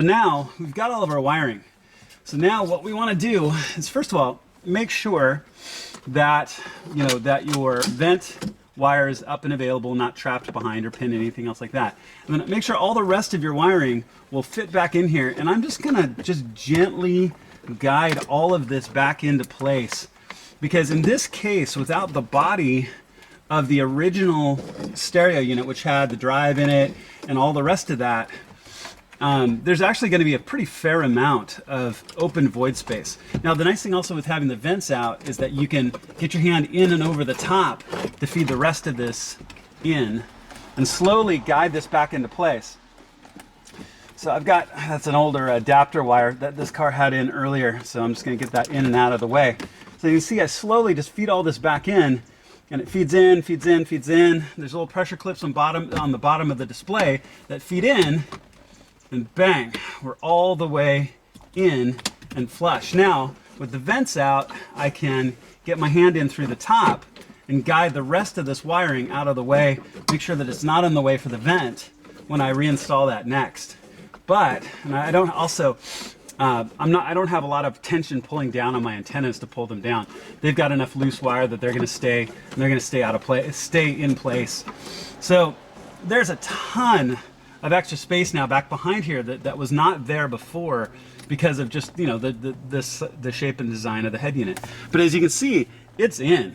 Now we've got all of our wiring. So now what we want to do is, first of all, make sure that that your vent wire is up and available, not trapped behind or pinned, anything else like that. And then make sure all the rest of your wiring will fit back in here. And I'm just gonna gently guide all of this back into place, because in this case, without the body of the original stereo unit, which had the drive in it and all the rest of that, there's actually going to be a pretty fair amount of open void space. Now, the nice thing also with having the vents out is that you can get your hand in and over the top to feed the rest of this in and slowly guide this back into place. So I've got, that's an older adapter wire that this car had in earlier, so I'm just going to get that in and out of the way. So you can see I slowly just feed all this back in, and it feeds in, feeds in, feeds in. There's little pressure clips on the bottom of the display that feed in, and bang, we're all the way in and flush. Now, with the vents out, I can get my hand in through the top and guide the rest of this wiring out of the way, make sure that it's not in the way for the vent when I reinstall that next. But, and I don't also, I don't have a lot of tension pulling down on my antennas to pull them down. They've got enough loose wire that they're going to stay, and they're going to stay out of place, stay in place. So there's a ton of extra space now back behind here that was not there before because of just the shape and design of the head unit. But as you can see, it's in.